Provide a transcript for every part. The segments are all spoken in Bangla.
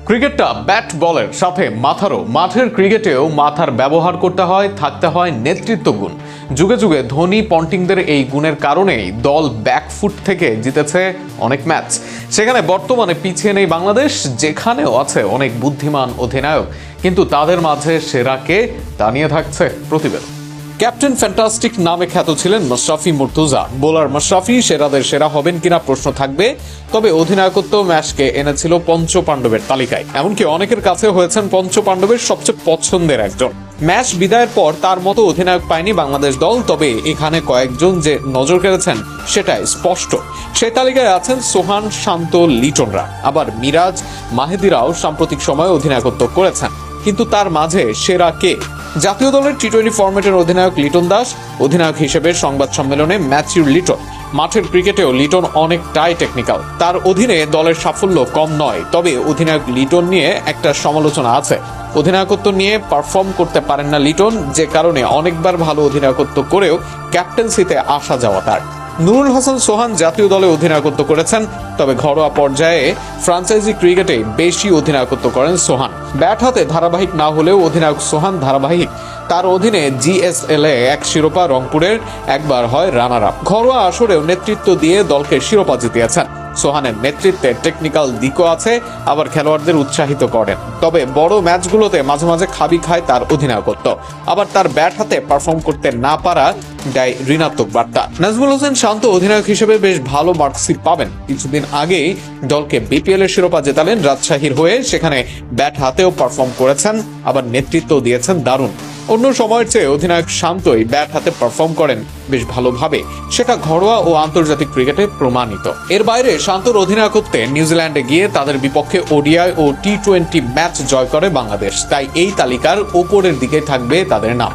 ক্রিকেটটা ব্যাট বলের সাথে মাথারও। মাঠের ক্রিকেটেও মাথার ব্যবহার করতে হয়, থাকতে হয় নেতৃত্ব গুণ। যুগে যুগে ধোনি পন্টিংদের এই গুণের কারণেই দল ব্যাকফুট থেকে জিতেছে অনেক ম্যাচ। সেখানে বর্তমানে পিছিয়ে নেই বাংলাদেশ, যেখানেও আছে অনেক বুদ্ধিমান অধিনায়ক, কিন্তু তাদের মাঝে সেরাকে তা নিয়ে থাকছে প্রতিবেদন। ক্যাপ্টেন ফ্যান্টাস্টিক নামে খ্যাত ছিলেন মাশরাফি মুর্তজা। বোলার মাশরাফি সেরাদের সেরা হবেন কিনা প্রশ্ন থাকবে, তবে অধিনায়কত্ব ম্যাচকে এনেছিল পঞ্চ পাণ্ডবের তালিকায়। এমনকি অনেকের কাছে হয়েছেন পঞ্চ পাণ্ডবের সবচেয়ে পছন্দের একজন। ম্যাচ বিদায়ের পর তার মতো অধিনায়ক পায়নি বাংলাদেশ দল, তবে এখানে কয়েকজন যে নজর কেড়েছেন সেটাই স্পষ্ট। সেই তালিকায় আছেন সোহান, শান্ত, লিটনরা। আবার মিরাজ, মাহেদিরাও সাম্প্রতিক সময়ে অধিনায়কত্ব করেছেন, কিন্তু তার মাঝে সেরা কে? জাতীয় দলের টি-20 ফরম্যাটের অধিনায়ক লিটন দাস। অধিনায়ক হিসেবে সংবাদ সম্মেলনে ম্যাথিউ লিটন। মাঠের ক্রিকেটেও লিটন অনেকটাই টেকনিক্যাল। তার অধীনে দলের সাফল্য কম নয়, তবে অধিনায়ক লিটন নিয়ে একটা সমালোচনা আছে। অধিনায়কত্ব নিয়ে পারফর্ম করতে পারেন না লিটন, যে কারণে অনেকবার ভালো অধিনায়কত্ব করেও ক্যাপ্টেন্সিতে আসা যাওয়া তার। নুরুল হাসান সোহান জাতীয় দলে অধিনায়কত্ব করেছেন, তবে ঘরোয়া পর্যায়ে ফ্রাঞ্চাইজি ক্রিকেটে বেশি অধিনায়কত্ব করেন সোহান। ব্যাট হাতে ধারাবাহিক না হলেও অধিনায়ক সোহান ধারাবাহিক। তার অধীনে জিএসএল-এ এক শিরোপা, রংপুরের একবার হয় রানার আপ। ঘরোয়া আসরেও নেতৃত্ব দিয়ে দলকে শিরোপা জিতিয়েছেন। সোহানের নেতৃত্বে টেকনিক্যাল দিকও আছে, আবার খেলোয়াড়দের উৎসাহিত করেন। তবে বড় ম্যাচগুলোতে মাঝে মাঝে খাবি খায় তার অধিনায়কত্ব। আবার তার ব্যাট হাতে পারফর্ম করতে না পারা দেয় ঋণাত্মক বার্তা। নাজমুল হোসেন শান্ত অধিনায়ক হিসেবে বেশ ভালো মার্কশিট পাবেন। কিছুদিন আগেই দলকে বিপিএল এর শিরোপা জেতালেন রাজশাহীর হয়ে। সেখানে ব্যাট হাতেও পারফর্ম করেছেন, আবার নেতৃত্ব দিয়েছেন দারুণ। অন্য সময়ের চেয়ে অধিনায়ক শান্তই ব্যাট হাতে পারফর্ম করেন বেশ ভালোভাবে, সেটা ঘরোয়া ও আন্তর্জাতিক ক্রিকেটে প্রমাণিত। এর বাইরে শান্তর অধিনায়কত্বে নিউজিল্যান্ডে গিয়ে তাদের বিপক্ষে ওডিআই ও টি-20 ম্যাচ জয় করে বাংলাদেশ। তাই এই তালিকার ওপরের দিকে থাকবে তাদের নাম।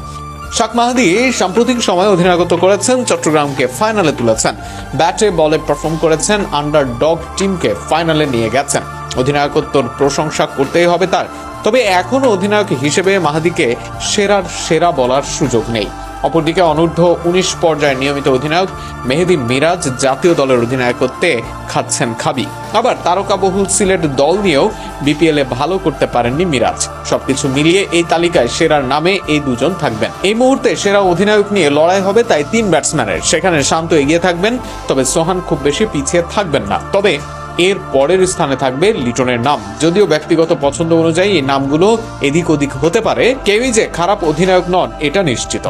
শাক মাহাদি সাম্প্রতিক সময়ে অধিনায়কত্ব করেছেন, চট্টগ্রামকে ফাইনালে তুলেছেন। ব্যাটে বলে পারফর্ম করেছেন, আন্ডারডগ টিমকে ফাইনালে নিয়ে গেছেন। অধিনায়কত্বর প্রশংসা করতেই হবে তার, তবে এখনো অধিনায়ক হিসেবে মাহাদিকে সেরার সেরা বলার সুযোগ নেই। অপরদিকে অনূর্ধ্ব-19 পর্যায়ের নিয়মিত অধিনায়ক মেহেদী মিরাজ জাতীয় দলের অধিনায়কত্বে খাচ্ছেন খাবি। আবার তারকাবহুল সিলেট দল নিয়েও বিপিএল-এ ভালো করতে পারেননি মিরাজ। সবকিছু মিলিয়ে এই তালিকায় সেরার নামে এই দুজন থাকবেন। এই মুহূর্তে সেরা অধিনায়ক নিয়ে লড়াই হবে তাই 3 ব্যাটসম্যানের। সেখানে শান্ত এগিয়ে থাকবেন, তবে সোহান খুব বেশি পিছিয়ে থাকবেন না। তবে এর পরের স্থানে থাকবে লিটনের নাম। যদিও ব্যক্তিগত পছন্দ অনুযায়ী এই নামগুলো এদিক ওদিক হতে পারে, কেউই যে খারাপ অধিনায়ক নন এটা নিশ্চিত।